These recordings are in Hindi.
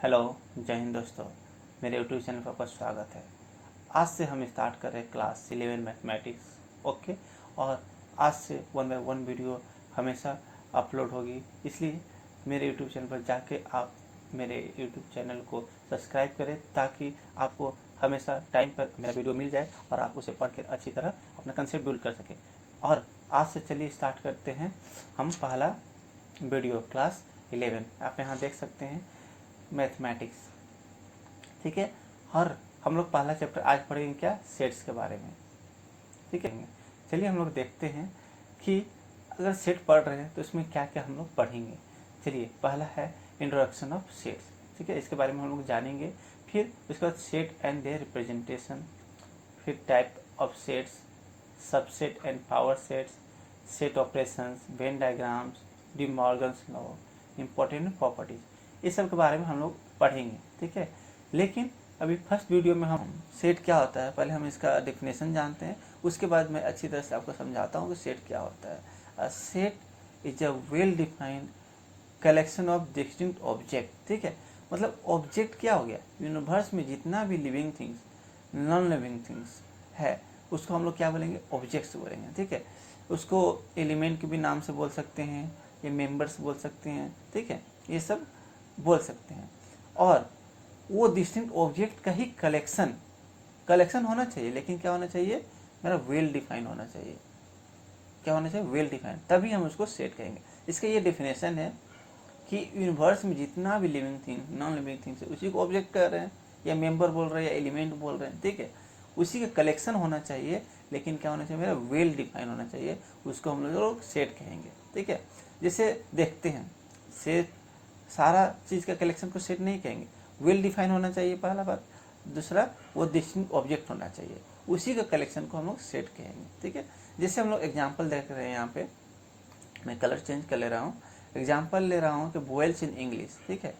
हेलो, जय हिंद दोस्तों। मेरे यूट्यूब चैनल पर आपका स्वागत है। आज से हम स्टार्ट कर रहे हैं क्लास 11 मैथमेटिक्स। ओके, और आज से 1 बाय 1 वीडियो हमेशा अपलोड होगी, इसलिए मेरे यूट्यूब चैनल पर जाके आप मेरे यूट्यूब चैनल को सब्सक्राइब करें ताकि आपको हमेशा टाइम पर मेरा वीडियो मिल जाए और आप उसे पढ़ कर अच्छी तरह अपना कंसेप्ट बिल्ड कर सकें। और आज से चलिए स्टार्ट करते हैं हम पहला वीडियो क्लास 11। आप यहाँ देख सकते हैं मैथमेटिक्स, ठीक है। और हम लोग पहला चैप्टर आज पढ़ेंगे क्या, सेट्स के बारे में, ठीक है। चलिए हम लोग देखते हैं कि अगर सेट पढ़ रहे हैं तो इसमें क्या क्या हम लोग पढ़ेंगे। चलिए, पहला है इंट्रोडक्शन ऑफ सेट्स, ठीक है। इसके बारे में हम लोग जानेंगे। फिर उसके बाद सेट एंड देयर रिप्रेजेंटेशन, फिर type of sets, subset and power sets, set operations, Venn diagrams, D Morgan's law, important properties, इस सब के बारे में हम लोग पढ़ेंगे, ठीक है। लेकिन अभी फर्स्ट वीडियो में हम सेट क्या होता है, पहले हम इसका डेफिनेशन जानते हैं, उसके बाद मैं अच्छी तरह से आपको समझाता हूँ कि सेट क्या होता है। A set is a well defined collection of distinct object, ठीक है। मतलब ऑब्जेक्ट क्या हो गया, यूनिवर्स में जितना भी living things, non living things है, उसको हम लोग क्या बोलेंगे, ऑब्जेक्ट्स बोलेंगे, ठीक है। उसको एलिमेंट के भी नाम से बोल सकते हैं, ये मेंबर्स बोल सकते हैं, ठीक है, ये सब बोल सकते हैं। और वो डिस्टिंक्ट ऑब्जेक्ट का ही कलेक्शन होना चाहिए, लेकिन क्या होना चाहिए, मेरा वेल डिफाइन होना चाहिए। क्या होना चाहिए, वेल डिफाइन, तभी हम उसको सेट कहेंगे। इसका ये डेफिनेशन है कि यूनिवर्स में जितना भी living thing, non living things है, उसी को ऑब्जेक्ट कर रहे हैं, या मेंबर बोल रहे हैं, या एलिमेंट बोल रहे हैं, ठीक है। उसी का कलेक्शन होना चाहिए, लेकिन क्या होना चाहिए, मेरा वेल डिफाइन होना चाहिए, उसको हम लोग सेट कहेंगे, ठीक है। जैसे देखते हैं, सेट सारा चीज़ का कलेक्शन को सेट नहीं कहेंगे, वेल डिफाइन होना चाहिए पहला बात। दूसरा, वो डिस्टिंक्ट ऑब्जेक्ट होना चाहिए, उसी का कलेक्शन को हम लोग सेट कहेंगे, ठीक है। जैसे हम लोग एग्जाम्पल देख रहे हैं, यहाँ पे मैं कलर चेंज कर ले रहा हूँ, एग्जाम्पल ले रहा हूँ कि वोवेल्स इन इंग्लिश, ठीक है।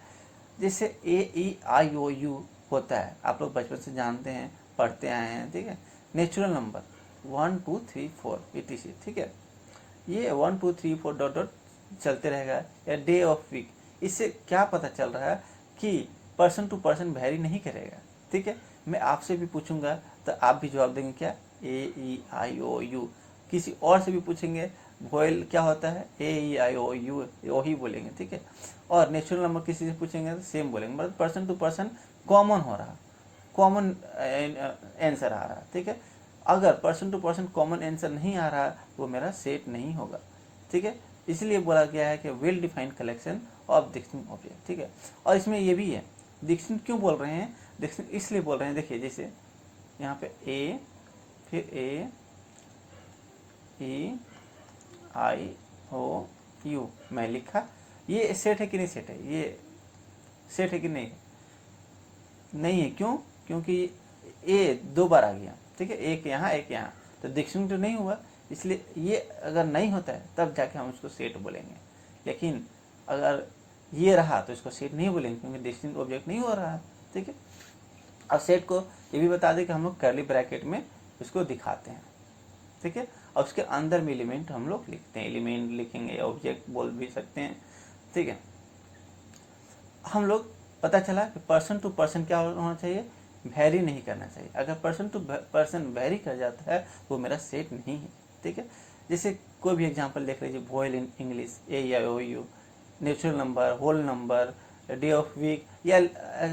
जैसे AEIOU होता है, आप लोग बचपन से जानते हैं, पढ़ते आए हैं, ठीक है। नेचुरल नंबर 1 2 3 4 etc, ठीक है। ये 1 2 3 4 डॉट डॉट चलते रहेगा, या डे ऑफ वीक, इससे क्या पता चल रहा है कि पर्सन टू पर्सन वेरी नहीं करेगा, ठीक है। मैं आपसे भी पूछूंगा तो आप भी जवाब देंगे क्या, AEIOU। किसी और से भी पूछेंगे वोवेल क्या होता है, AEIOU, वो ही बोलेंगे, ठीक है। और नेचुरल नंबर किसी से पूछेंगे तो सेम बोलेंगे, मतलब पर्सन टू पर्सन कॉमन हो रहा, कॉमन आंसर आ रहा, ठीक है। अगर person to person common answer नहीं आ रहा, वो मेरा सेट नहीं होगा, ठीक है। इसलिए बोला गया है कि well defined collection of distinct object, ठीक है। और इसमें ये भी है, डिस्टिंक्ट क्यों बोल रहे हैं, डिस्टिंक्ट इसलिए बोल रहे हैं, देखिए जैसे यहाँ पे A, फिर AEIOU मैं लिखा, ये सेट है कि नहीं सेट है, ये सेट है कि नहीं, नहीं है, क्यों, क्योंकि ए 2 बार आ गया, ठीक है, एक यहाँ एक यहाँ, तो डिस्टिंक्ट तो नहीं हुआ। इसलिए ये अगर नहीं होता है तब जाके हम उसको सेट बोलेंगे, लेकिन अगर ये रहा तो इसको सेट नहीं बोलेंगे, क्योंकि डिस्टिंक्ट ऑब्जेक्ट नहीं हो रहा है, ठीक है। और सेट को ये भी बता दें कि हम लोग कर्ली ब्रैकेट में इसको दिखाते हैं, ठीक है। और उसके अंदर में एलिमेंट हम लोग लिखते हैं, एलिमेंट लिखेंगे या ऑब्जेक्ट बोल भी सकते हैं, ठीक है। हम लोग पता चला कि पर्सन टू पर्सन क्या होना चाहिए, वेरी नहीं करना चाहिए। अगर पर्सन टू पर्सन वेरी कर जाता है वो मेरा सेट नहीं है, ठीक है। जैसे कोई भी एग्जांपल देख लीजिए, vowel in English AEIOU, natural number, whole number, day of week, या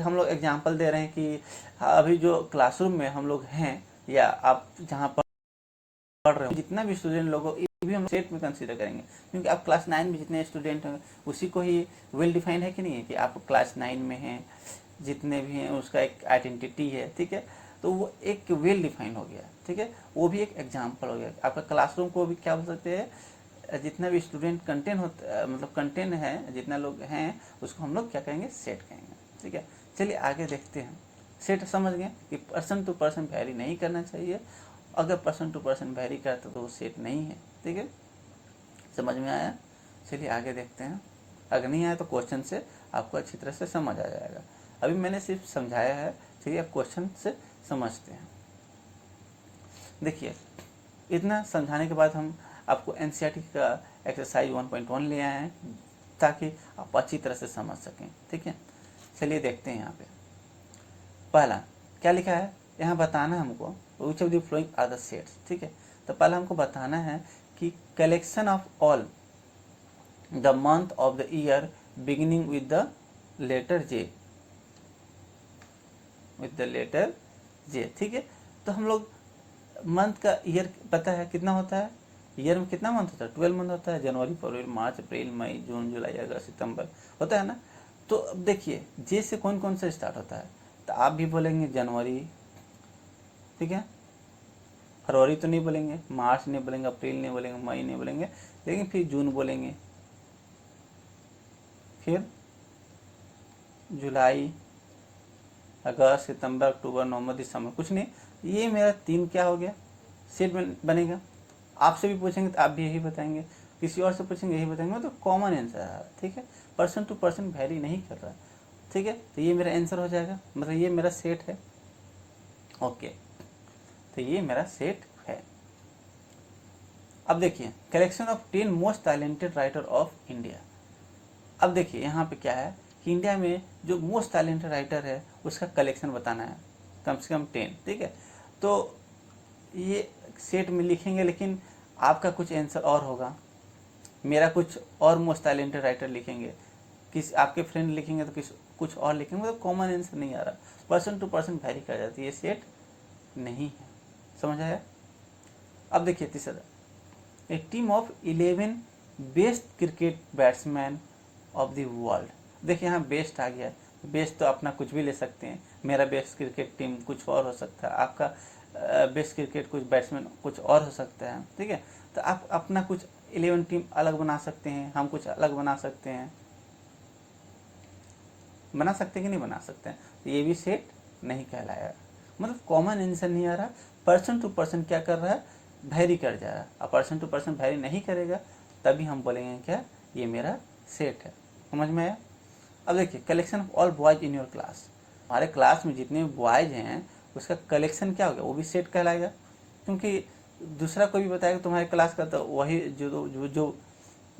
हम लोग एग्जांपल दे रहे हैं कि अभी जो क्लासरूम में हम लोग हैं, या आप जहाँ पढ़ रहे हो, जितना भी स्टूडेंट लोगों, ये भी हम सेट में कंसीडर करेंगे, क्योंकि आप क्लास 9 में जितने स्टूडेंट हैं उसी को ही वेल डिफाइंड है कि नहीं है, कि आप क्लास 9 में हैं, जितने भी हैं उसका एक आइडेंटिटी है, ठीक है। तो वो एक वेल डिफाइंड हो गया, ठीक है, वो भी एक एग्जाम्पल हो गया। आपका क्लासरूम को भी क्या बोल सकते हैं, जितना भी स्टूडेंट कंटेंट होता, मतलब कंटेंट है, जितना लोग हैं उसको हम लोग क्या कहेंगे, सेट कहेंगे, ठीक है। चलिए आगे देखते हैं। सेट समझ गए कि पर्सन टू पर्सन वेरी नहीं करना चाहिए, अगर पर्सन टू पर्सन वेरी करता तो वो सेट नहीं है, ठीक है। समझ में आया। चलिए आगे देखते हैं, अगर नहीं आया तो क्वेश्चन से आपको अच्छी तरह से समझ आ जाएगा। अभी मैंने सिर्फ समझाया है, चलिए आप क्वेश्चन से समझते हैं। देखिए, इतना समझाने के बाद हम आपको NCERT का एक्सरसाइज 1.1 ले आए हैं, ताकि आप अच्छी तरह से समझ सकें, ठीक है। चलिए देखते हैं यहाँ पे। पहला क्या लिखा है, यहाँ बताना है हमको which of the following are the sets, ठीक है। तो पहला हमको बताना है कि collection of all the month of the year beginning with the letter J, with the letter J, ठीक है। तो हम लोग मंथ का ईयर पता है कितना होता है, ईयर में कितना मंथ होता है, 12 मंथ होता है, जनवरी फरवरी मार्च अप्रैल मई जून जुलाई अगस्त सितंबर होता है ना। तो अब देखिए जे से कौन कौन सा स्टार्ट होता है, तो आप भी बोलेंगे जनवरी, ठीक है, फरवरी तो नहीं बोलेंगे, मार्च नहीं बोलेंगे, अप्रैल नहीं बोलेंगे, मई नहीं बोलेंगे, लेकिन फिर जून बोलेंगे, फिर जुलाई अगस्त सितंबर अक्टूबर नवंबर दिसंबर, कुछ नहीं। ये मेरा 3 क्या हो गया, सेट बनेगा। आपसे भी पूछेंगे तो आप भी यही बताएंगे, किसी और से पूछेंगे यही बताएंगे, मतलब कॉमन आंसर है, ठीक है। पर्सन टू पर्सन वेरी नहीं कर रहा, ठीक है। तो ये मेरा आंसर हो जाएगा, मतलब ये मेरा सेट है। ओके, तो ये मेरा सेट है। अब देखिए collection of 10 most talented writer of India. अब देखिए यहाँ पे क्या है कि इंडिया में जो मोस्ट टैलेंटेड राइटर है उसका कलेक्शन बताना है, कम से कम 10, ठीक है। तो ये सेट में लिखेंगे, लेकिन आपका कुछ आंसर और होगा, मेरा कुछ और मोस्ट टैलेंटेड राइटर लिखेंगे, किस आपके फ्रेंड लिखेंगे तो कुछ और लिखेंगे, मतलब कॉमन आंसर नहीं आ रहा, पर्सन टू पर्सन वेरी कर जाती है, ये सेट नहीं है। समझ आया। अब देखिए तीसरा, a team of 11 best cricket batsman of the world. देखिए यहाँ बेस्ट आ गया, बेस्ट तो अपना कुछ भी ले सकते हैं, मेरा बेस्ट क्रिकेट टीम कुछ और हो सकता है, आपका बेस्ट क्रिकेट कुछ बैट्समैन कुछ और हो सकता है, ठीक है। तो आप अपना कुछ 11 टीम अलग बना सकते हैं, हम कुछ अलग बना सकते हैं, बना सकते हैं कि नहीं बना सकते हैं। तो ये भी सेट नहीं कहलाया, मतलब कॉमन आंसर नहीं आ रहा, पर्सन टू पर्सन क्या कर रहा है, वेरी कर जा रहा है। अब पर्सन टू पर्सन वेरी नहीं करेगा तभी हम बोलेंगे क्या, ये मेरा सेट है। समझ में आया। अब देखिए collection of all boys in your class, हमारे क्लास में जितने भी बॉयज हैं उसका कलेक्शन क्या हो गया, वो भी सेट कहलाएगा, क्योंकि दूसरा कोई भी बताएगा तुम्हारे क्लास का तो वही जो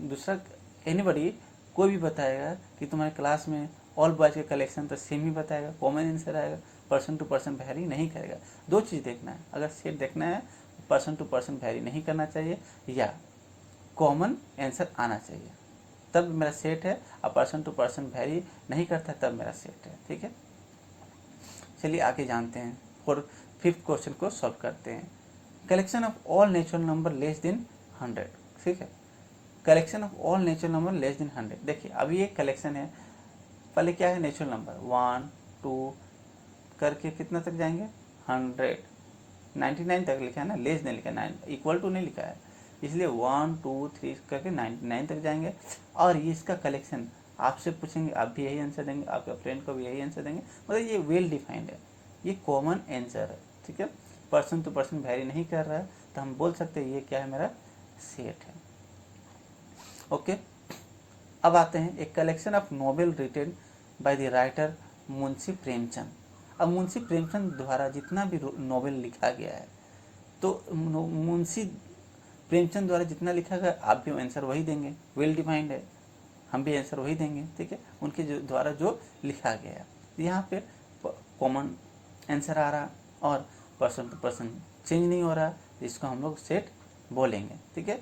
दूसरा एनीबडी कोई भी बताएगा कि तुम्हारे क्लास में ऑल बॉयज के कलेक्शन तो सेम ही बताएगा, कॉमन आंसर आएगा, पर्सन टू पर्सन वेरी नहीं करेगा। दो चीज़ देखना है, अगर सेट देखना है पर्सन टू पर्सन वेरी नहीं करना चाहिए या कॉमन आंसर आना चाहिए, तब मेरा सेट है। और पर्सन टू पर्सन वेरी नहीं करता तब मेरा सेट है, ठीक है। चलिए आगे जानते हैं और 5th क्वेश्चन को सॉल्व करते हैं। Collection of all natural number less than 100, ठीक है। Collection of all natural number less than 100। देखिए अभी ये कलेक्शन है, पहले क्या है नेचुरल नंबर 1 2 करके कितना तक जाएंगे 100, 99 तक लिखा है ना, लेस नहीं लिखा, 9 इक्वल टू नहीं लिखा है, इसलिए 1 2 3 करके 99 तक जाएंगे। और ये इसका कलेक्शन आपसे पूछेंगे, आप भी यही आंसर देंगे, आपके फ्रेंड को भी यही आंसर देंगे, मतलब ये वेल डिफाइंड है, ये कॉमन आंसर है, ठीक है। पर्सन टू पर्सन वेरी नहीं कर रहा है, तो हम बोल सकते हैं ये क्या है, मेरा सेट है। ओके, अब आते हैं एक collection of novel written by the writer Munshi Premchand. अब मुंशी प्रेमचंद द्वारा जितना भी नॉवेल लिखा गया है, तो मुंशी प्रेमचंद द्वारा जितना लिखा गया आप भी आंसर वही देंगे, वेल डिफाइंड है, हम भी आंसर वही देंगे, ठीक है। उनके द्वारा जो लिखा गया है, यहाँ पे कॉमन आंसर आ रहा और पर्सन टू पर्सन चेंज नहीं हो रहा, जिसको हम लोग सेट बोलेंगे, ठीक है।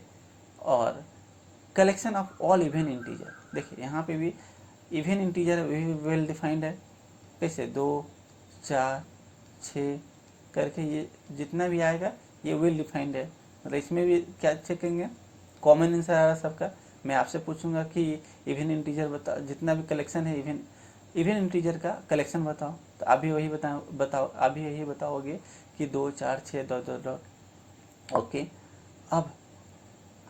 और collection of all even integer, देखिए यहाँ पे भी इवन इंटीजर वेल डिफाइंड है, कैसे 2 4 6 करके ये जितना भी आएगा ये वेल डिफाइंड है, मतलब इसमें भी क्या चेकेंगे, कॉमन आंसर आ रहा सबका। मैं आपसे पूछूंगा कि इवन इंटीजर बताओ, जितना भी कलेक्शन है इवन इंटीजर का कलेक्शन बताओ, तो आप भी वही बताओ आप भी यही बताओगे कि 2 4 6 डॉट डॉट डॉट। ओके, अब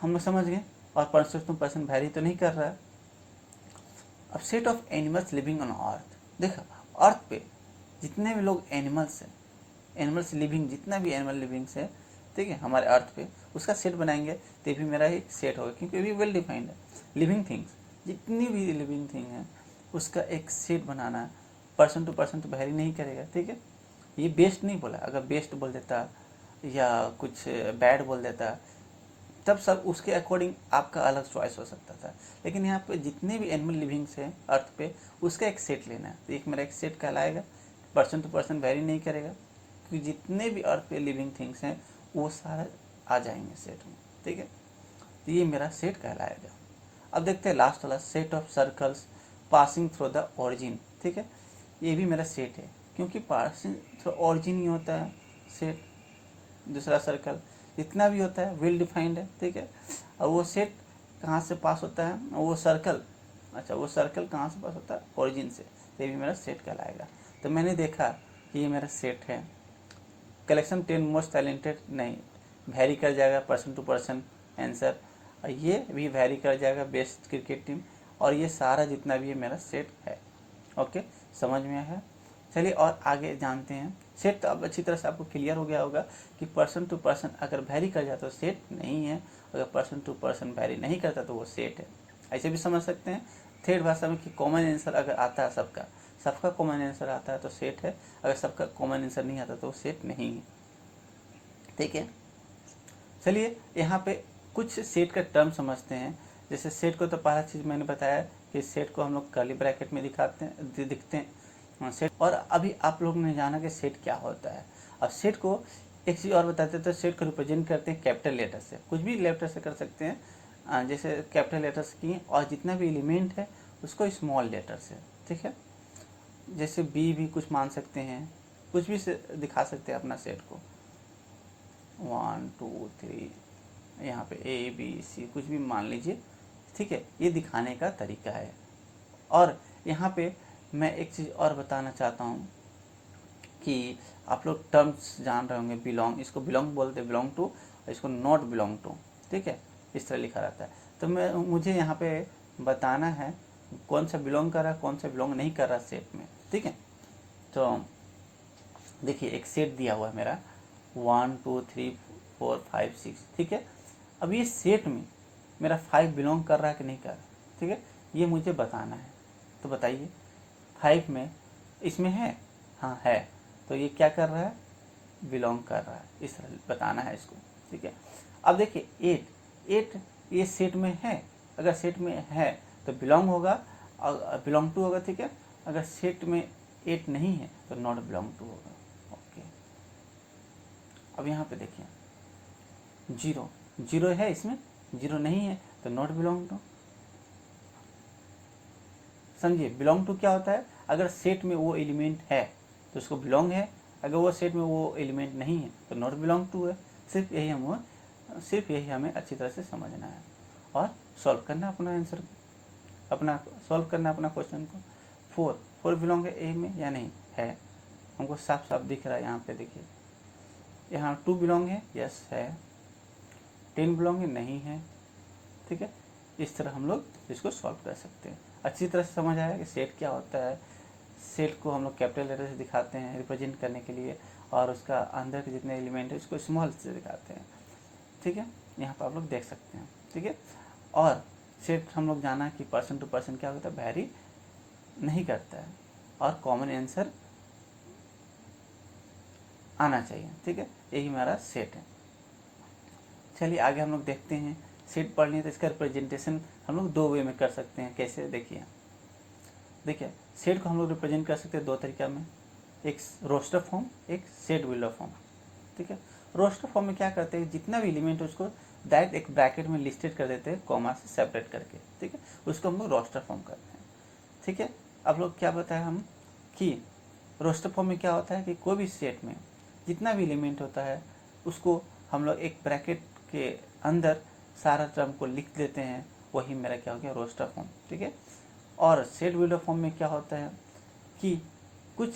हम लोग समझ गए, और पर्सन टू पर्सन वैरी तो नहीं कर रहा है। अब set of animals living on earth, देखो अर्थ पे जितने भी लोग एनिमल्स हैं, एनिमल्स लिविंग, जितना भी एनिमल लिविंग्स है, ठीक है, हमारे अर्थ पे उसका सेट बनाएंगे तो भी मेरा ही सेट होगा, क्योंकि भी वेल डिफाइंड है। लिविंग थिंग्स, जितनी भी लिविंग थिंग है उसका एक सेट बनाना है, पर्सन टू पर्सन तो वैरी नहीं करेगा, ठीक है। ये बेस्ट नहीं बोला, अगर बेस्ट बोल देता या कुछ बैड बोल देता तब सब उसके अकॉर्डिंग आपका अलग चॉइस हो सकता था। लेकिन यहाँ पे जितने भी एनिमल लिविंग्स हैं अर्थ पे, उसका एक सेट लेना है। तो एक मेरा एक सेट कहलाएगा, पर्सन टू पर्सन वेरी नहीं करेगा, क्योंकि जितने भी अर्थ पे लिविंग थिंग्स हैं वो सारे आ जाएंगे सेट में, ठीक है। तो ये मेरा सेट कहलाएगा। अब देखते हैं लास्ट वाला, set of circles passing through the origin, ठीक है। ये भी मेरा सेट है, क्योंकि पासिंग थ्रू ओरिजिन ही होता है सेट। दूसरा सर्कल जितना भी होता है वेल डिफाइंड है, ठीक है। और वो सेट कहाँ से पास होता है, वो सर्कल, अच्छा वो सर्कल कहाँ से पास होता है, ओरिजिन से। तो ये भी मेरा सेट कहलाएगा। तो मैंने देखा कि ये मेरा सेट है। कलेक्शन 10 मोस्ट टैलेंटेड नहीं, वेरी कर जाएगा पर्सन टू पर्सन आंसर। और ये भी वेरी कर जाएगा बेस्ट क्रिकेट टीम। और ये सारा जितना भी है मेरा सेट है। ओके, समझ में आया है। चलिए और आगे जानते हैं। सेट तो अब अच्छी तरह से आपको क्लियर हो गया होगा कि पर्सन टू पर्सन अगर वेरी कर जाए तो सेट नहीं है, अगर पर्सन टू पर्सन वेरी नहीं करता तो वो सेट है। ऐसे भी समझ सकते हैं थर्ड भाषा में कि कॉमन आंसर अगर आता है सबका कॉमन आंसर आता है तो सेट है, अगर सबका कॉमन आंसर नहीं आता तो वो सेट नहीं है, ठीक है। चलिए यहाँ पे कुछ सेट का टर्म समझते हैं। जैसे सेट को तो पहला चीज़ मैंने बताया कि सेट को हम लोग कर्ली ब्रैकेट में दिखते हैं सेट। और अभी आप लोग ने जाना कि सेट क्या होता है। अब सेट को एक चीज़ और बताते हैं, तो सेट को रिप्रेजेंट करते हैं कैपिटल लेटर से, कुछ भी लेटर से कर सकते हैं, जैसे कैपिटल लेटर्स की, और जितना भी एलिमेंट है उसको स्मॉल लेटर से, ठीक है। जैसे बी भी कुछ मान सकते हैं, कुछ भी से दिखा सकते हैं अपना सेट को, 1 2 3, यहाँ पे ए बी सी कुछ भी मान लीजिए, ठीक है। ये दिखाने का तरीका है। और यहाँ पे मैं एक चीज़ और बताना चाहता हूँ कि आप लोग टर्म्स जान रहे होंगे, बिलोंग, इसको बिलोंग बोलते हैं, बिलोंग टू, इसको नॉट बिलोंग टू, ठीक है, इस तरह लिखा रहता है। तो मुझे यहाँ पे बताना है कौन सा बिलोंग कर रहा है, कौन सा बिलोंग नहीं कर रहा सेट में, ठीक है। तो देखिए एक सेट दिया हुआ है मेरा 1 2 3 4 5 6, ठीक है। अब ये सेट में मेरा 5 बिलोंग कर रहा है कि नहीं कर रहा, ठीक है, ये मुझे बताना है। तो बताइए 5 में इसमें है, हाँ है, तो ये क्या कर रहा है, बिलोंग कर रहा है, इस बताना है इसको, ठीक है। अब देखिए 8 ये सेट में है, अगर सेट में है तो बिलोंग होगा और बिलोंग टू होगा, ठीक है। अगर सेट में 8 नहीं है तो नॉट बिलोंग टू होगा। ओके, अब यहाँ पे देखिए 0 है, इसमें 0 नहीं है तो नॉट बिलोंग टू। समझिए बिलोंग टू क्या होता है, अगर सेट में वो एलिमेंट है तो उसको बिलोंग है, अगर वो सेट में वो एलिमेंट नहीं है तो नॉट बिलोंग टू है। सिर्फ यही हमें अच्छी तरह से समझना है और सॉल्व करना अपना आंसर, सॉल्व करना अपना क्वेश्चन को। 4 बिलोंग है ए में या नहीं, है, हमको साफ साफ दिख रहा है। यहाँ पे देखिए, यहाँ 2 बिलोंग है, यस है। 10 बिलोंग है, नहीं है, ठीक है। इस तरह हम लोग इसको सॉल्व कर सकते हैं। अच्छी तरह से समझ आया कि सेट क्या होता है। सेट को हम लोग कैपिटल लेटर से दिखाते हैं रिप्रेजेंट करने के लिए, और उसका अंदर के जितने एलिमेंट है उसको स्मॉल से दिखाते हैं, ठीक है। यहाँ पर आप लोग देख सकते हैं, ठीक है। और सेट हम लोग जाना कि पर्सन टू पर्सन क्या होता है, वेरी नहीं करता है, और कॉमन आंसर आना चाहिए, ठीक है। यही हमारा सेट है। चलिए आगे हम लोग देखते हैं। सेट पढ़ लें तो इसका रिप्रेजेंटेशन हम लोग 2 वे में कर सकते हैं। कैसे, देखिए सेट को हम लोग रिप्रेजेंट कर सकते हैं 2 तरीका में, एक रोस्टर फॉर्म, एक सेट बिल्डर फॉर्म, ठीक है। रोस्टर फॉर्म में क्या करते हैं, जितना भी एलिमेंट है उसको डायरेक्ट एक ब्रैकेट में लिस्टेड कर देते हैं, कॉमा से सेपरेट करके, ठीक है, उसको हम लोग रोस्टर फॉर्म करते हैं, ठीक है। अब लोग क्या बताया हम कि रोस्टर फॉर्म में क्या होता है कि कोई भी सेट में जितना भी एलिमेंट होता है उसको हम लोग एक ब्रैकेट के अंदर सारा टर्म को लिख देते हैं, वही मेरा क्या हो गया, रोस्टर फॉर्म, ठीक है। और सेट बिल्डर फॉर्म में क्या होता है कि कुछ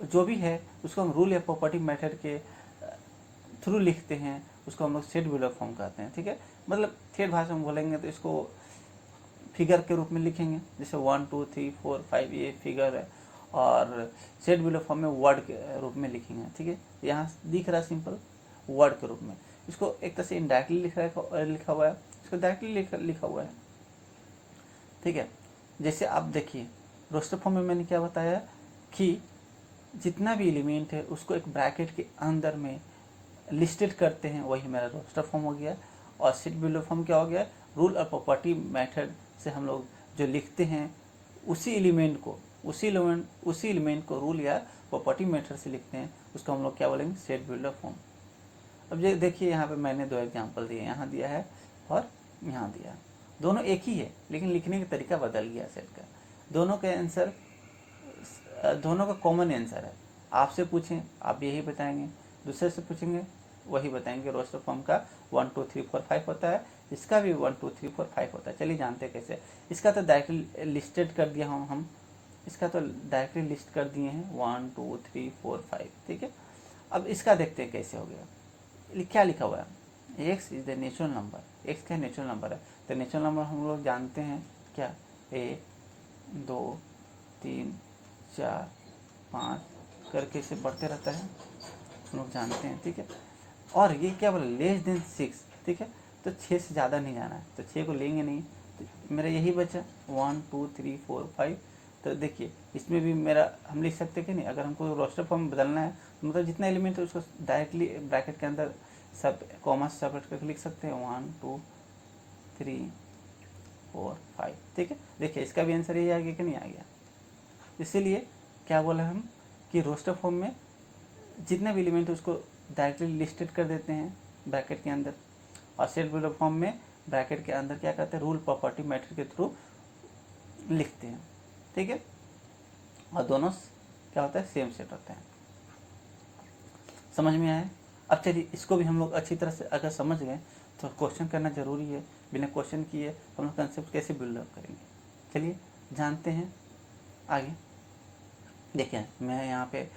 जो भी है उसको हम रूल या प्रॉपर्टी मेथड के थ्रू लिखते हैं, उसको हम लोग सेट बिल्डर फॉर्म कहते हैं, ठीक है। मतलब ठेठ भाषा में बोलेंगे तो इसको फिगर के रूप में लिखेंगे, जैसे 1 2 3 4 5 ये फिगर है, और सेट बिल्डर फॉर्म में वर्ड के रूप में लिखेंगे, ठीक है। यहाँ दिख रहा है सिंपल वर्ड के रूप में, इसको एक तरह से इनडायरेक्टली लिखा हुआ है, इसको डायरेक्टली लिखा हुआ है, ठीक है। जैसे आप देखिए रोस्टर फॉर्म में मैंने क्या बताया कि जितना भी एलिमेंट है उसको एक ब्रैकेट के अंदर में लिस्टेड करते हैं, वही मेरा रोस्टर फॉर्म हो गया। और सेट बिल्डर फॉर्म क्या हो गया, रूल और प्रॉपर्टी मेथड से हम लोग जो लिखते हैं उसी एलिमेंट को रूल या प्रॉपर्टी मेथड से लिखते हैं, उसको हम लोग क्या बोलेंगे, सेट बिल्डर फॉर्म। अब ये देखिए यहाँ पे मैंने दो एग्जांपल दिए, यहाँ दिया है और यहाँ दिया है, दोनों एक ही है लेकिन लिखने का तरीका बदल गया सेट का। दोनों का कॉमन आंसर है। आपसे पूछें आप यही बताएंगे, दूसरे से पूछेंगे वही बताएंगे। रोस्टर फॉर्म का 1 2 3 4 5 होता है, इसका भी 1 2 3 4 5 होता है। चलिए जानते हैं कैसे। इसका तो डायरेक्टली लिस्टेड कर दिया हम इसका तो डायरेक्टली लिस्ट कर दिए हैं 1 2 3 4 5, ठीक है। अब इसका देखते हैं कैसे हो गया। क्या लिखा हुआ है, x is the natural number. X क्या नेचुरल नंबर है, तो नेचुरल नंबर हम लोग जानते हैं क्या, 1 2 3 4 5 करके इसे बढ़ते रहता है, हम लोग जानते हैं, ठीक है। और ये क्या बोला, लेस देन 6, ठीक है। तो 6 से ज़्यादा नहीं जाना है, तो 6 को लेंगे नहीं, तो मेरा यही बचा 1 2 3 4 5। तो देखिए इसमें भी मेरा हम लिख सकते हैं कि नहीं, अगर हमको रोस्टर फॉर्म बदलना है तो मतलब जितना एलिमेंट है उसको डायरेक्टली ब्रैकेट के अंदर सब कॉमा से सेपरेट करके लिख सकते हैं 1 2 3 4 5, ठीक है। देखिए इसका भी आंसर यही आ गया कि नहीं आ गया। इसीलिए क्या बोला हम कि रोस्टर फॉर्म में जितने भी एलिमेंट है उसको डायरेक्टली लिस्टेड कर देते हैं ब्रैकेट के अंदर, और सेट बिल्डर फॉर्म में ब्रैकेट के अंदर क्या करते हैं, रूल प्रॉपर्टी मेथड के थ्रू लिखते हैं, ठीक है। और दोनों क्या होता है, सेम सेट होता है। समझ में आया। अब चलिए इसको भी हम लोग अच्छी तरह से अगर समझ गए तो क्वेश्चन करना जरूरी है, बिना क्वेश्चन किए हम लोग कंसेप्ट कैसे बिल्डअप करेंगे। चलिए जानते हैं आगे। देखिए मैं यहाँ पे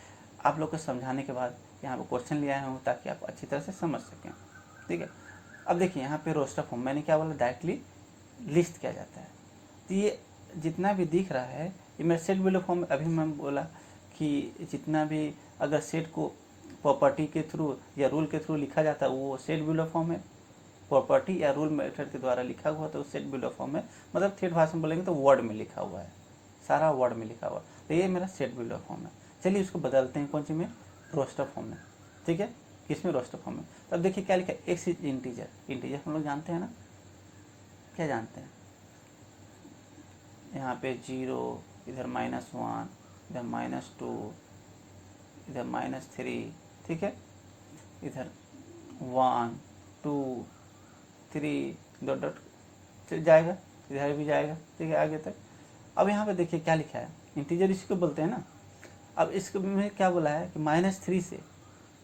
आप लोग को समझाने के बाद यहाँ पे क्वेश्चन ले आया हूँ ताकि आप अच्छी तरह से समझ सकें, ठीक है। अब देखिए यहाँ पे रोस्टर फॉर्म मैंने क्या बोला, डायरेक्टली लिस्ट किया जाता है। तो ये जितना भी दिख रहा है ये मेरा सेट बिल्डर फॉर्म में। अभी मैं बोला कि जितना भी अगर सेट को प्रॉपर्टी के थ्रू या रूल के थ्रू लिखा जाता है वो सेट बिल्डर फॉर्म है, प्रॉपर्टी या रूल मेथड के द्वारा लिखा हुआ तो सेट बिल्डर फॉर्म है। मतलब ठेठ भाषा में बोलेंगे तो वर्ड में लिखा हुआ है, सारा वर्ड में लिखा हुआ है, तो ये मेरा सेट बिल्डर फॉर्म है। चलिए इसको बदलते हैं कौन सी में, रोस्टर फॉर्म में, ठीक है। किसमें, रोस्टर फॉर्म में। तब देखिए क्या लिखा है, एक्स इज इंटीजर। इंटीजर हम लोग जानते हैं ना, क्या जानते हैं, यहाँ पे 0, इधर -1, इधर -2, इधर -3, ठीक है। इधर 1 2 3 डॉट डॉट चल जाएगा, इधर भी जाएगा, ठीक है आगे तक। अब यहाँ पे देखिए क्या लिखा है, इंटीजर इसी को बोलते हैं ना। अब इसको में क्या बोला है कि -3 से,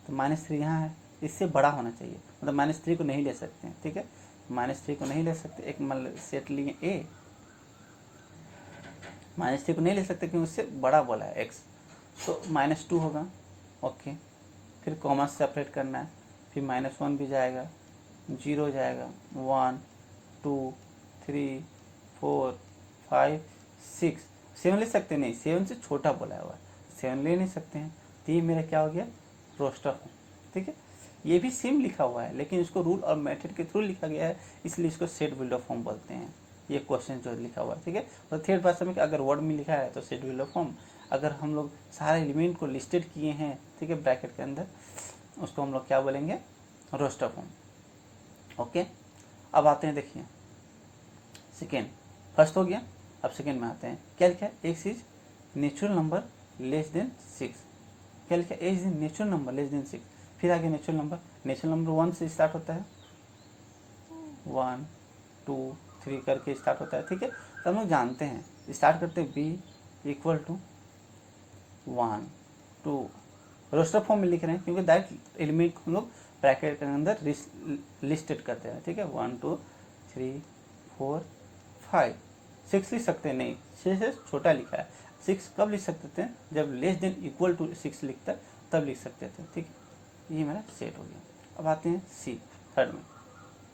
तो -3 यहाँ है, इससे बड़ा होना चाहिए, मतलब -3 को नहीं ले सकते हैं, ठीक है। -3 को नहीं ले सकते, एक मान सेट लिए ए, -3 को नहीं ले सकते क्योंकि उससे बड़ा बोला है एक्स, तो -2 होगा, ओके। फिर कॉमा सेपरेट करना है, फिर -1 भी जाएगा, 0 जाएगा, 1 2 3 4 5 6 7 ले सकते नहीं, 7 से छोटा बोला हुआ है, 7 ले नहीं सकते हैं। तो ये मेरा क्या हो गया, रोस्टर फॉर्म, ठीक है। ये भी सेम लिखा हुआ है लेकिन इसको रूल और मेथड के थ्रू लिखा गया है, इसलिए इसको सेट बिल्डर फॉर्म बोलते हैं। ये क्वेश्चन जो लिखा हुआ है, ठीक है। और थर्ड भाषा में अगर वर्ड में लिखा है तो सेट बिल्डर फॉर्म, अगर हम लोग सारे एलिमेंट को लिस्टेड किए हैं, ठीक है, ब्रैकेट के अंदर, उसको हम लोग क्या बोलेंगे, रोस्टर फॉर्म, ओके। अब आते हैं देखिए सेकेंड, फर्स्ट हो गया, अब सेकेंड में आते हैं। क्या लिखा है, x is natural number less than 6। क्या लिखा है, x is natural number less than 6। फिर आगे नेचुरल नंबर 1 से स्टार्ट होता है, 1 2 3 करके स्टार्ट होता है, ठीक है। तो हम लोग जानते हैं स्टार्ट करते हैं b = 1 2, रोस्टर फॉर्म में लिख रहे हैं क्योंकि डायरेक्ट एलिमेंट को हम लोग ब्रैकेट के अंदर लिस्टेड करते हैं, ठीक है। 1 2 3 4 5 6 लिख सकते हैं, नहीं 6 से छोटा लिखा है। 6 कब लिख सकते थे, जब लेस देन इक्वल टू 6 लिखता तब लिख सकते थे, ठीक है। ये मेरा सेट हो गया। अब आते हैं सी, थर्ड में,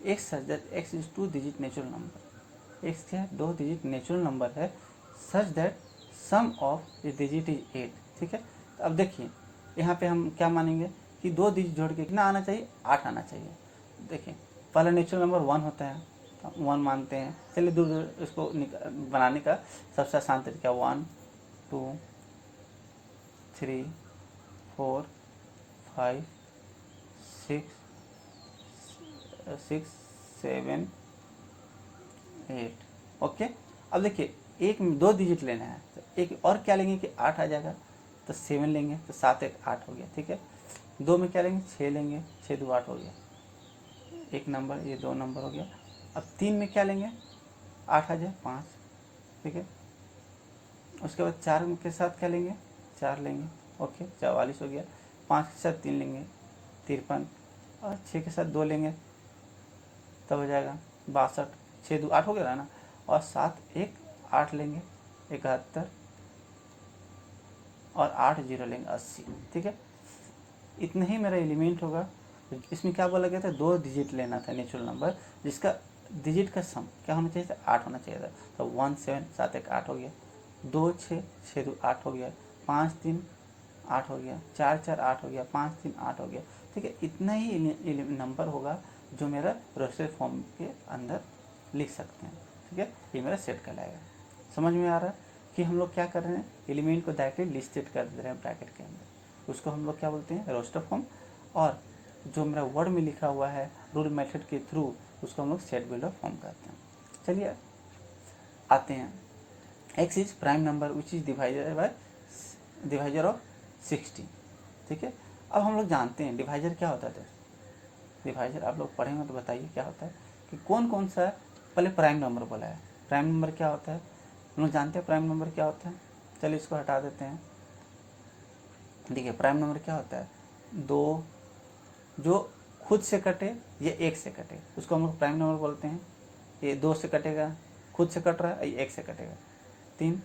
X such that X is 2 digit natural number. X क्या है, 2 डिजिट नेचुरल नंबर है, such that sum of the digit is 8, ठीक है। तो अब देखिए यहाँ पे हम क्या मानेंगे कि 2 डिजिट जोड़ के कितना आना चाहिए, 8 आना चाहिए। देखिए पहला नेचुरल नंबर 1 होता है, 1 मानते हैं। चलिए दूर दूर इसको बनाने का सबसे आसान तरीका 1 2 3 4 5 6 6 7 8। ओके, अब देखिए एक 2 डिजिट लेना है तो एक और क्या लेंगे कि 8 आ जाएगा, तो 7 लेंगे तो 7 1 8 हो गया। ठीक है, 2 में क्या लेंगे 6 लेंगे, 6 2 8 हो गया, एक नंबर, ये 2 नंबर हो गया। अब 3 में क्या लेंगे 8 आ जाए 5। ठीक है, उसके बाद 4 के साथ क्या लेंगे 4 लेंगे। ओके, 44 हो गया। 5 के साथ 3 लेंगे 53, और 6 के साथ 2 लेंगे तब हो जाएगा 62। 6 2 8 हो गया ना, और 7 1 8 लेंगे 71, और 8 0 लेंगे 80। ठीक है, इतना ही मेरा एलिमेंट होगा। इसमें क्या बोला गया था 2 डिजिट लेना था नेचुरल नंबर, जिसका डिजिट का सम क्या होना चाहिए था 8 होना चाहिए था। तो 1 7 7 1 8 हो गया, 2 6 6 2 8 हो गया, 5 3 8 हो गया, 4 4 8 हो गया, 5 3 8 हो गया। ठीक है, इतना ही नंबर होगा जो मेरा रोस्टेड फॉर्म के अंदर लिख सकते हैं। ठीक है, ये मेरा सेट कहलाएगा। समझ में आ रहा है कि हम लोग क्या कर रहे हैं, एलिमेंट को डायरेक्टली लिस्टेड कर दे रहे हैं ब्रैकेट के अंदर, उसको हम लोग क्या बोलते हैं रोस्टर फॉर्म। और जो मेरा वर्ड में लिखा हुआ है रूल मेथड के थ्रू, उसको हम लोग सेट बिल्डर फॉर्म करते हैं। चलिए आते हैं, x is prime number which is divisor of 60। ठीक है, अब हम लोग जानते हैं डिवाइजर क्या होता है दोस्तों। डिवाइजर आप लोग पढ़ेंगे तो बताइए क्या होता है कि कौन कौन सा, पहले प्राइम नंबर बोला है। प्राइम नंबर क्या होता है, हम लोग जानते हैं प्राइम नंबर क्या होता है। चलिए इसको हटा देते हैं। देखिए प्राइम नंबर क्या होता है, 2 जो खुद से कटे या 1 से कटे उसको हम लोग प्राइम नंबर बोलते हैं। ये 2 से कटेगा, खुद से कट रहा है, ये 1 से कटेगा। 3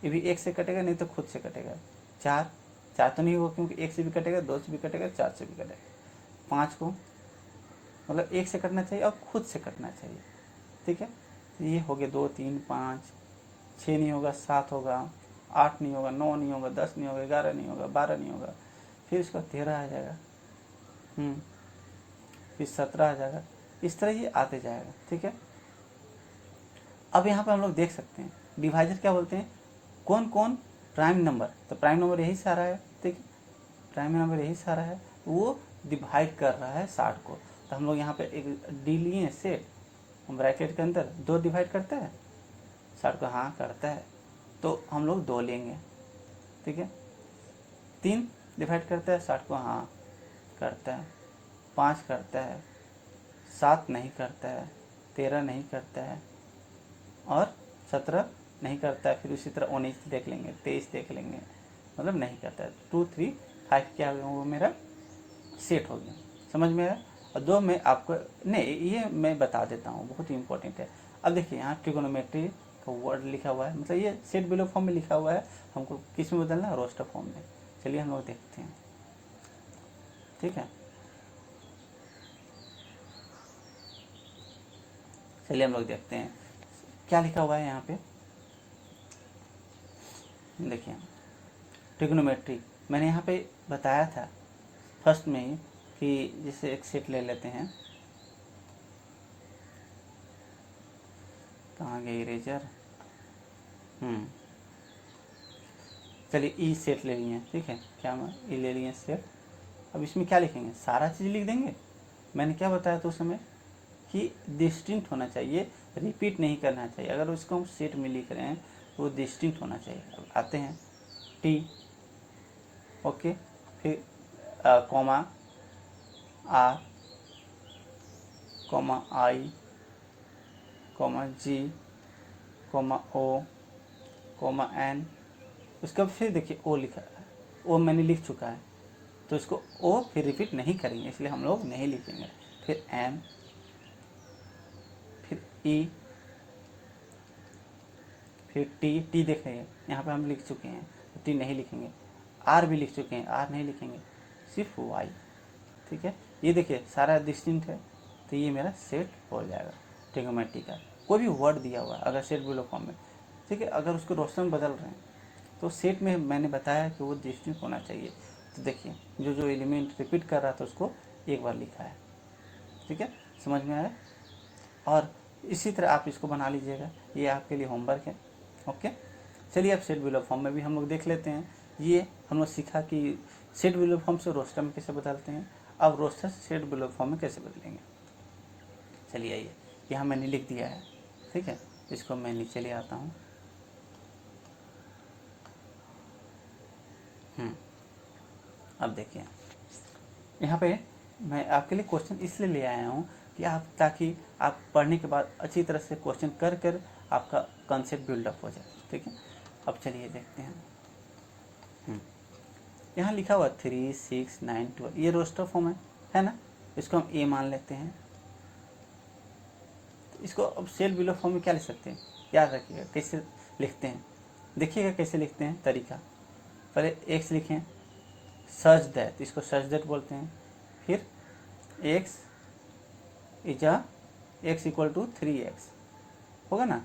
ये भी 1 से कटेगा, नहीं तो खुद से कटेगा। 4 4 तो नहीं होगा क्योंकि 1 से भी कटेगा, 2 से भी कटेगा, 4 से भी कटेगा। 5 को मतलब 1 से कटना चाहिए और खुद से कटना चाहिए। ठीक है, ये हो गया 2 3 5। 6 नहीं होगा, 7 होगा, 8 नहीं होगा, 9 नहीं होगा, 10 नहीं होगा, 11 नहीं होगा, 12 नहीं होगा, फिर इसका 13 आ जाएगा, फिर 17 आ जाएगा। इस तरह ये आते जाएगा। ठीक है, अब यहाँ पे हम लोग देख सकते हैं डिवाइजर क्या बोलते हैं, कौन कौन प्राइम नंबर, तो प्राइम नंबर यही सारा है। ठीक है, प्राइम नंबर यही सारा है, वो डिवाइड कर रहा है 60 को। तो हम लोग यहाँ पे एक डी लिए सेट, हम ब्रैकेट के अंदर 2 डिवाइड करते हैं 60 को, हाँ करता है, तो हम लोग 2 लेंगे। ठीक है, 3 डिवाइड करता है 60 को, हाँ करता है। 5 करता है, 7 नहीं करता है, 13 नहीं करता है, और 17 नहीं करता है। फिर उसी तरह 19 देख लेंगे, 23 देख लेंगे, मतलब नहीं करता है। 2 3 5 क्या हो गया, वो मेरा सेट हो गया। समझ में आया। और 2 में आपको नहीं, ये मैं बता देता हूँ, बहुत इंपॉर्टेंट है। अब देखिए यहाँ ट्रिगोनोमेट्री का वर्ड लिखा हुआ है, मतलब ये सेट बिलो फॉर्म में लिखा हुआ है, हमको किस में बदलना है, रोस्टर फॉर्म में। चलिए हम लोग देखते हैं। ठीक है, चलिए हम लोग देखते हैं क्या लिखा हुआ है यहाँ पे। देखिए ट्रिग्नोमेट्री मैंने यहाँ पे बताया था फर्स्ट में ही कि जैसे एक सेट ले लेते हैं, कहाँ गया इरेजर, चलिए ई सेट ले लिए। ठीक है, क्या मैं ई ले लिए सेट। अब इसमें क्या लिखेंगे, सारा चीज़ लिख देंगे। मैंने क्या बताया था उस समय कि डिस्टिंक्ट होना चाहिए, रिपीट नहीं करना चाहिए। अगर उसको हम सेट में लिख रहे हैं तो वो डिस्टिंक्ट होना चाहिए। अब आते हैं टी, ओके, फिर comma R, comma I, comma G, comma O, comma N. उसके बाद फिर देखिए ओ लिखा है, ओ मैंने लिख चुका है, तो इसको ओ फिर रिपीट नहीं करेंगे, इसलिए हम लोग नहीं लिखेंगे। फिर एन, फिर ई, फिर टी। टी देखेंगे यहाँ पे हम लिख चुके हैं, तो टी नहीं लिखेंगे। आर भी लिख चुके हैं, आर नहीं लिखेंगे, सिर्फ वाई। ठीक है, ये देखिए सारा डिस्टिंक्ट है, तो ये मेरा सेट हो जाएगा ट्रिग्नोमेट्री का। कोई भी वर्ड दिया हुआ है अगर सेट बिलो फॉर्म में, ठीक है, अगर उसको रोस्टर में बदल रहे हैं तो सेट में मैंने बताया कि वो डिस्टिंक्ट होना चाहिए। तो देखिए जो जो एलिमेंट रिपीट कर रहा था उसको एक बार लिखा है। ठीक है, समझ में आया। और इसी तरह आप इसको बना लीजिएगा, ये आपके लिए होमवर्क है। ओके, चलिए अब सेट बिलो फॉर्म में भी हम लोग देख लेते हैं। ये हम लोग सीखा कि सेट बिलो फॉर्म से रोस्टर में कैसे बदलते हैं, अब रोस्टर से सेट बिलो फॉर्म में कैसे बदलेंगे। चलिए आइए, यहाँ मैंने लिख दिया है, ठीक है। इसको मैं नीचे ले आता हूँ। अब देखिए यहाँ पे मैं आपके लिए क्वेश्चन इसलिए ले आया हूँ कि आप, ताकि आप पढ़ने के बाद अच्छी तरह से क्वेश्चन कर कर आपका कॉन्सेप्ट बिल्डअप हो जाए, ठीक है। अब चलिए देखते हैं। यहाँ लिखा हुआ 3, 6, 9, 12, ये रोस्टर फॉर्म है ना। इसको हम ए मान लेते हैं। तो इसको अब सेल बिलो फॉर्म में क्या लिख सकते हैं, याद रखिएगा कैसे लिखते हैं। देखिएगा कैसे लिखते हैं तरीका। पहले एक्स लिखें, सच दैट, इसको सच दैट बोलते हैं। फिर X is X equal to 3x होगा ना,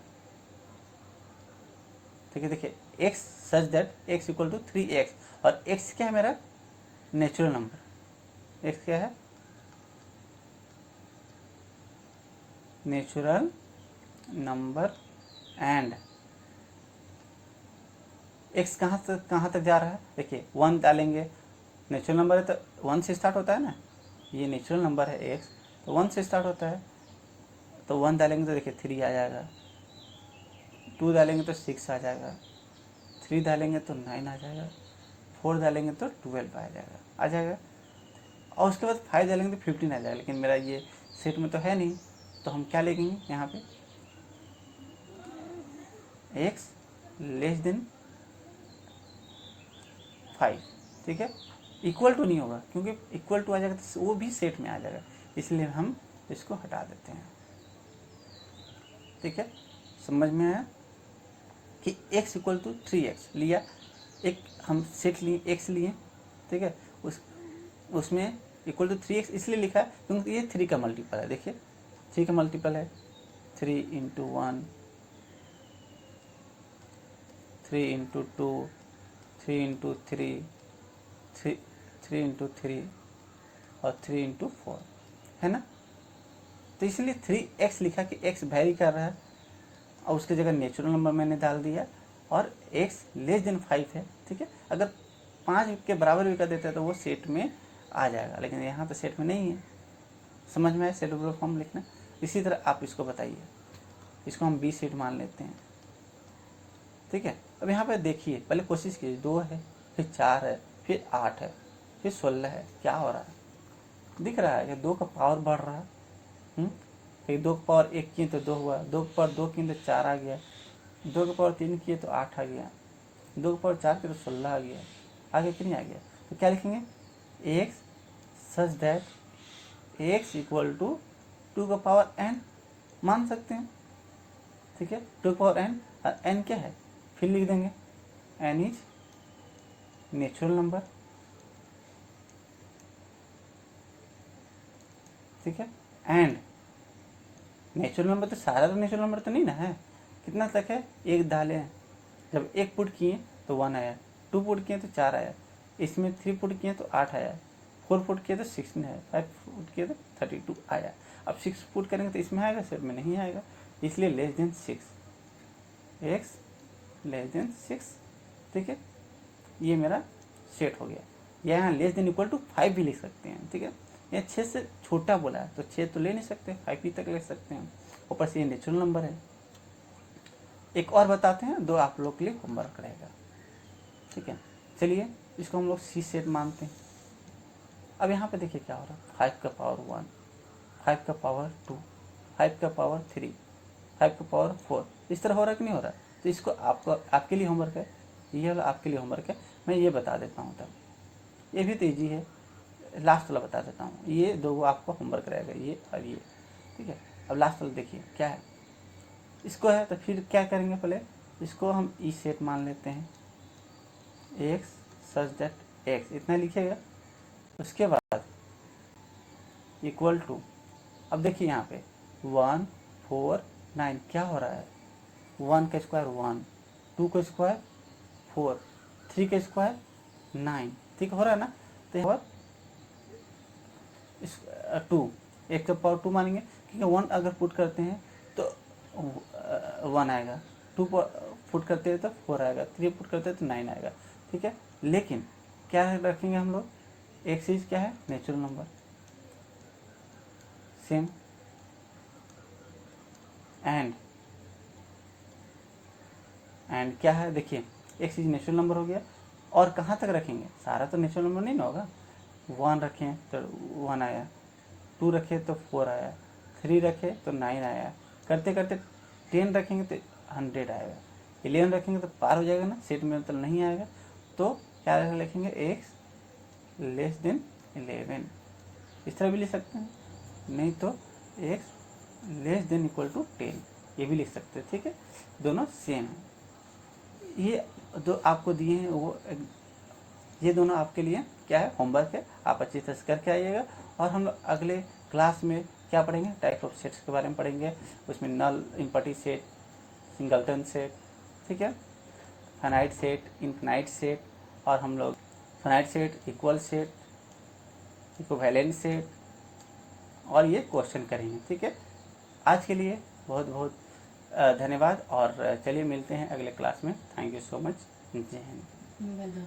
ठीक है। देखिए X such that X equal to 3x, और एक्स क्या है मेरा नेचुरल नंबर। एक्स क्या है, नेचुरल नंबर, एंड एक्स कहाँ तक जा रहा है। देखिए 1 डालेंगे, नेचुरल नंबर है तो 1 से स्टार्ट होता है ना, ये नेचुरल नंबर है एक्स, तो 1 से स्टार्ट होता है। तो 1 डालेंगे तो देखिए 3 आ जाएगा, 2 डालेंगे तो 6 आ जाएगा, 3 डालेंगे तो 9 आ जाएगा, 4 डालेंगे तो 12 आ जाएगा। और उसके बाद 5 डालेंगे तो 15 आ जाएगा। लेकिन मेरा ये सेट में तो है नहीं, तो हम क्या लिखेंगे यहाँ पे, एक्स लेस देन 5, ठीक है। इक्वल टू नहीं होगा, क्योंकि इक्वल टू आ जाएगा तो वो भी सेट में आ जाएगा, इसलिए हम इसको हटा देते हैं, ठीक है। समझ में आया कि x इक्वल टू 3x लिया, एक हम सेट लिए x लिए, ठीक है। उसमें इक्वल टू 3x इसलिए लिखा है क्योंकि ये 3 का मल्टीपल है। देखिए 3 का मल्टीपल है, 3 इंटू 1, 3 इंटू 2, 3 इंटू 3, 3 इंटू 3 और 3 इंटू 4 है ना। तो इसलिए 3x लिखा कि x वैरी कर रहा है, और उसकी जगह नेचुरल नंबर मैंने डाल दिया, और x लेस देन 5 है, ठीक है। अगर 5 के बराबर भी कर देते हैं तो वो सेट में आ जाएगा, लेकिन यहाँ तो सेट में नहीं है। समझ में आया सेट बिलो फॉर्म लिखना। इसी तरह आप इसको बताइए, इसको हम बी सेट मान लेते हैं, ठीक है। अब यहाँ पर देखिए, पहले कोशिश कीजिए, 2 है, फिर 4 है, फिर 8 है, फिर 16 है, क्या हो रहा है, दिख रहा है कि 2 का पावर बढ़ रहा है। फिर 2 का पावर 1 किए तो 2 हुआ, 2 का पावर 2 किए तो 4 आ गया, 2 का पावर 3 किए तो 8 आ गया, 2 का पावर 4 किए तो 16 आ गया, आगे कितनी आ गया। तो क्या लिखेंगे, X such that X equal to 2 का पावर n मान सकते हैं, ठीक है। 2 का पावर n, और n क्या है, फिर लिख देंगे n इज नेचुरल नंबर, ठीक है। एंड नेचुरल नंबर तो सारा तो नेचुरल नंबर तो नहीं ना है, कितना तक है, 1 डाले हैं, जब 1 पुट किए तो 1 आया, 2 पुट किए तो 4 आया, इसमें 3 पुट किए तो 8 आया, 4 पुट किए तो 16 आया, 5 पुट किए तो 32 आया। अब 6 पुट करेंगे तो इसमें आएगा, सेट में नहीं आएगा, इसलिए less than 6, x less than 6, ठीक है। ये मेरा सेट हो गया। या यहाँ लेस देन इक्वल टू 5 भी लिख सकते हैं, ठीक है। ये 6 से छोटा बोला है तो 6 तो ले नहीं सकते, 5 ही तक ले सकते हैं, ऊपर से ये नेचुरल नंबर है। एक और बताते हैं, 2 आप लोग के लिए होमवर्क रहेगा, ठीक है। चलिए इसको हम लोग सी सेट मानते हैं। अब यहाँ पे देखिए क्या हो रहा है, 5 का पावर 1, 5 का पावर 2, 5 का पावर 3, 5 का पावर 4, इस तरह हो रहा है कि नहीं हो रहा है। तो इसको आपको, आपके लिए होमवर्क है, ये वाला आपके लिए होमवर्क है, मैं ये बता देता हूँ तब। ये भी तो ईजी है, लास्ट वाला बता देता हूँ, ये 2 आपको होमवर्क रहेगा, ये और ये, ठीक है। अब लास्ट वाला देखिए क्या है, इसको है तो फिर क्या करेंगे, पहले इसको हम ई सेट मान लेते हैं, एक्स सच दैट एक्स इतना लिखिएगा, उसके बाद इक्वल टू, अब देखिए यहाँ पे 1 4 9 क्या हो रहा है, 1 का स्क्वायर 1, 2 का स्क्वायर 4, 3 का स्क्वायर 9, ठीक हो रहा है ना। तो 2, 1 का पावर 2 मानेंगे, क्योंकि 1 अगर पुट करते हैं तो 1 आएगा, 2 पुट करते हैं तो 4 आएगा, 3 पुट करते हैं तो 9 आएगा, ठीक है। लेकिन क्या रखेंगे हम लोग, एक चीज़ क्या है, नेचुरल नंबर, सेम एंड क्या है, देखिए एक चीज़ नेचुरल नंबर हो गया, और कहाँ तक रखेंगे, सारा तो नेचुरल नंबर नहीं ना होगा। 1 रखें तो 1 आया, 2 रखे तो 4 आया, 3 रखे तो 9 आया, करते करते 10 रखेंगे तो 100 आएगा, 11 रखेंगे तो पार हो जाएगा ना, सेट में मतलब नहीं आएगा। तो क्या लिखेंगे, x लेस देन 11, इस तरह भी लिख सकते हैं, नहीं तो x less than equal to 10, ये भी लिख सकते हैं। ठीक है, दोनों सेम है। ये जो आपको दिए हैं वो ये दोनों आपके लिए क्या है, होमवर्क है, आप अच्छी तरह से करके आइएगा। और हम लोग अगले क्लास में क्या पढ़ेंगे, टाइप ऑफ सेट्स के बारे में पढ़ेंगे, उसमें नल, इम्पटी सेट, सिंगलटन सेट, ठीक है, फाइनाइट सेट, इनफिनाइट सेट, और हम लोग finite set, equal set, equivalent set, और ये क्वेश्चन करेंगे। ठीक है, आज के लिए बहुत बहुत धन्यवाद, और चलिए मिलते हैं अगले क्लास में। Thank you so much. जय हिंद।